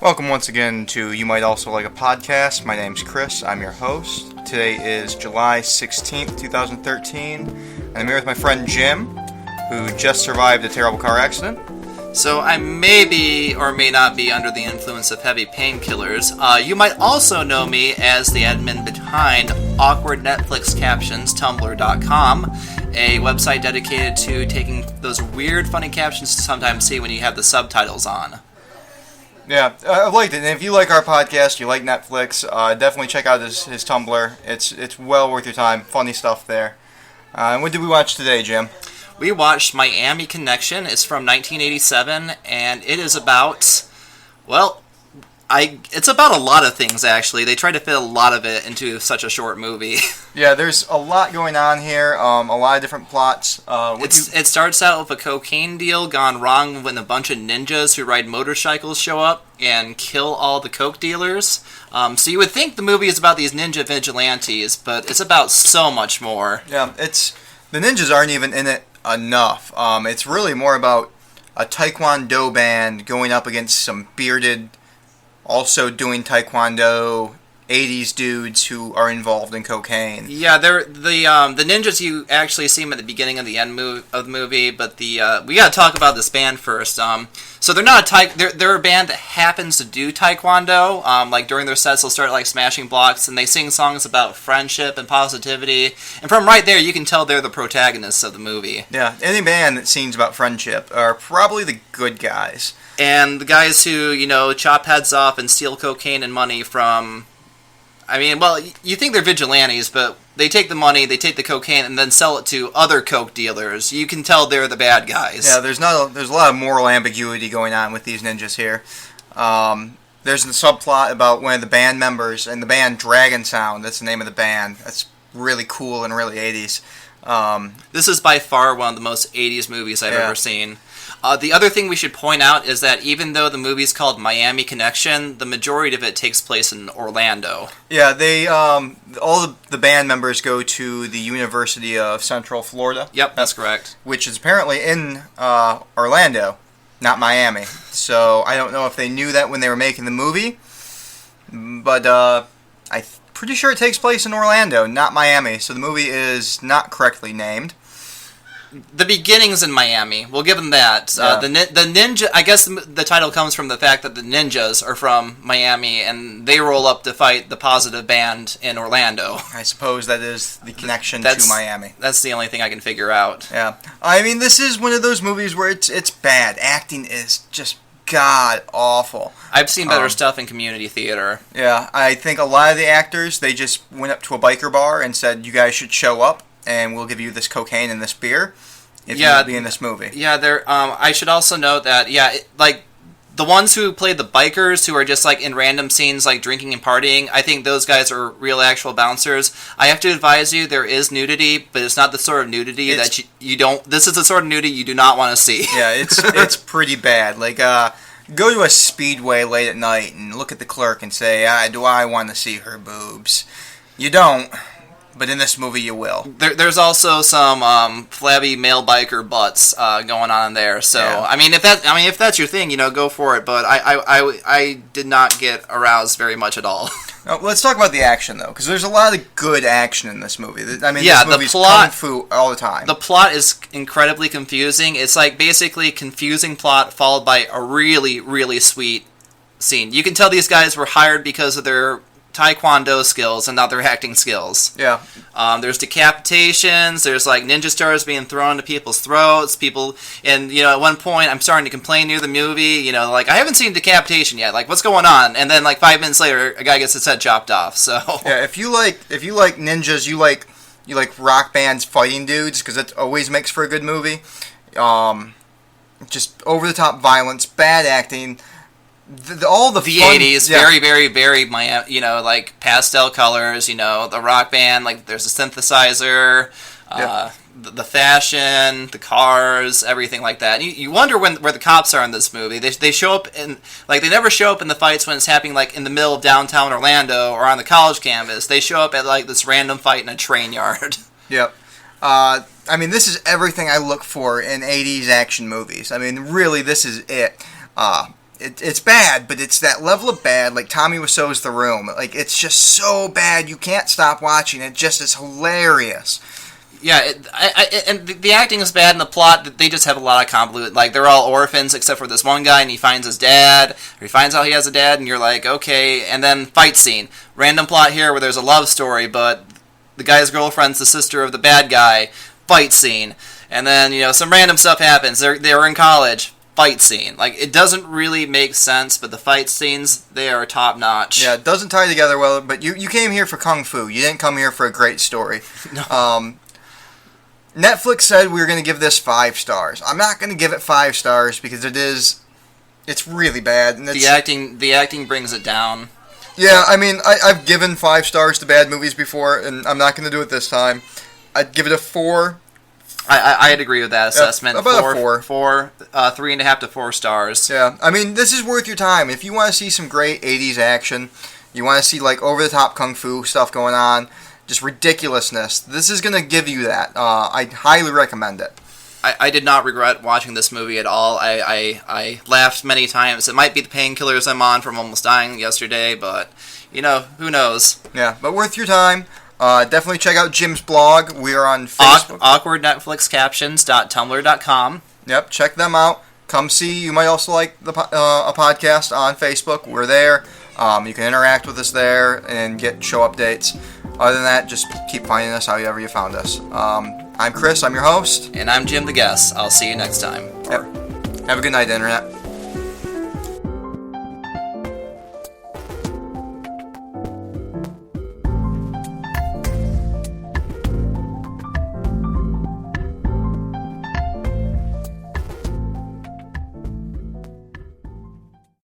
Welcome once again to You Might Also Like a Podcast. My name's Chris. I'm your host. Today is July 16th, 2013, and I'm here with my friend Jim, who just survived a terrible car accident. So I may be or may not be under the influence of heavy painkillers. You might also know me as the admin behind Awkward Netflix Captions, tumblr.com, a website dedicated to taking those weird, funny captions you sometimes see when you have the subtitles on. Yeah, I liked it. And if you like our podcast, you like Netflix, definitely check out his Tumblr. It's well worth your time. Funny stuff there. And what did we watch today, Jim? We watched Miami Connection. It's from 1987, and it is about, it's about a lot of things, actually. They tried to fit a lot of it into such a short movie. Yeah, there's a lot going on here, a lot of different plots. It starts out with a cocaine deal gone wrong when a bunch of ninjas who ride motorcycles show up and kill all the coke dealers. So you would think the movie is about these ninja vigilantes, but it's about so much more. Yeah, the ninjas aren't even in it enough. It's really more about a taekwondo band going up against some bearded, also doing taekwondo 80s dudes who are involved in cocaine. Yeah, they're the ninjas. You actually see them at the beginning of the end of the movie, but we got to talk about this band first. So they're not they're a band that happens to do taekwondo. Like during their sets, they'll start like smashing blocks, and they sing songs about friendship and positivity. And from right there, you can tell they're the protagonists of the movie. Yeah, any band that sings about friendship are probably the good guys. And the guys who, chop heads off and steal cocaine and money from... you think they're vigilantes, but they take the money, they take the cocaine, and then sell it to other coke dealers. You can tell they're the bad guys. Yeah, there's a lot of moral ambiguity going on with these ninjas here. There's a subplot about one of the band members, and the band Dragon Sound, that's the name of the band. That's really cool and really 80s. This is by far one of the most 80s movies I've ever seen. The other thing we should point out is that even though the movie's called Miami Connection, the majority of it takes place in Orlando. Yeah, they all the band members go to the University of Central Florida. Yep, that's correct. Which is apparently in Orlando, not Miami. So I don't know if they knew that when they were making the movie, but I'm pretty sure it takes place in Orlando, not Miami. So the movie is not correctly named. The beginning's in Miami. We'll give them that. Yeah. The ninja. I guess the title comes from the fact that the ninjas are from Miami and they roll up to fight the positive band in Orlando. I suppose that is the connection to Miami. That's the only thing I can figure out. Yeah, this is one of those movies where it's bad. Acting is just god awful. I've seen better stuff in community theater. Yeah, I think a lot of the actors, they just went up to a biker bar and said, "You guys should show up, and we'll give you this cocaine and this beer if you'll be in this movie." Yeah, I should also note that, the ones who play the bikers, who are just, in random scenes, drinking and partying, I think those guys are real actual bouncers. I have to advise you, there is nudity, but it's not the sort of nudity that you don't... This is the sort of nudity you do not want to see. Yeah, it's pretty bad. Go to a speedway late at night and look at the clerk and say, do I want to see her boobs? You don't. But in this movie, you will. There's also some flabby male biker butts going on there. So yeah. If that's your thing, go for it. But I did not get aroused very much at all. Let's talk about the action though, because there's a lot of good action in this movie. This movie's the plot, kung fu all the time. The plot is incredibly confusing. It's basically confusing plot followed by a really, really sweet scene. You can tell these guys were hired because of their taekwondo skills and not their acting skills. Yeah. There's decapitations, there's ninja stars being thrown into people's throats, and at one point I'm starting to complain near the movie, I haven't seen decapitation yet, what's going on? And then 5 minutes later a guy gets his head chopped off. So yeah, if you like ninjas, you like rock bands fighting dudes, because it always makes for a good movie. Just over the top violence, bad acting. All the fun, 80s, yeah. Very, very, very, pastel colors, the rock band, there's a synthesizer, the fashion, the cars, everything like that. And you wonder where the cops are in this movie. They show up in, they never show up in the fights when it's happening, in the middle of downtown Orlando or on the college campus. They show up at, this random fight in a train yard. Yep. This is everything I look for in 80s action movies. Really, this is it. It's bad, but it's that level of bad, like Tommy Wiseau's The Room. Like, it's just so bad you can't stop watching. It just is hilarious. Yeah, and the acting is bad, and the plot, they just have a lot of convoluted. Like, they're all orphans except for this one guy, and he finds his dad, or he finds out he has a dad, and you're like, okay. And then fight scene. Random plot here where there's a love story, but the guy's girlfriend's the sister of the bad guy. Fight scene. And then, some random stuff happens. They were in college. Fight scene. Like, it doesn't really make sense, but the fight scenes, they are top notch. Yeah, it doesn't tie together well, but you came here for Kung Fu. You didn't come here for a great story. No. Netflix said we were going to give this 5 stars. I'm not going to give it 5 stars because it's really bad. And the acting brings it down. Yeah, I mean, I've given 5 stars to bad movies before, and I'm not going to do it this time. I'd give it a 4. I'd agree with that assessment. About a 4. 3.5 to 4 stars. Yeah, I mean, this is worth your time. If you want to see some great 80s action, you want to see, like, over-the-top kung fu stuff going on, just ridiculousness, this is going to give you that. I highly recommend it. I did not regret watching this movie at all. I laughed many times. It might be the painkillers I'm on from almost dying yesterday, but, who knows? Yeah, but worth your time. Definitely check out Jim's blog. We are on Facebook. awkwardnetflixcaptions.tumblr.com. Yep, check them out. Come see. You might also like a podcast on Facebook. We're there. You can interact with us there and get show updates. Other than that, just keep finding us however you found us. I'm Chris. I'm your host. And I'm Jim the guest. I'll see you next time. Yep. Have a good night, Internet.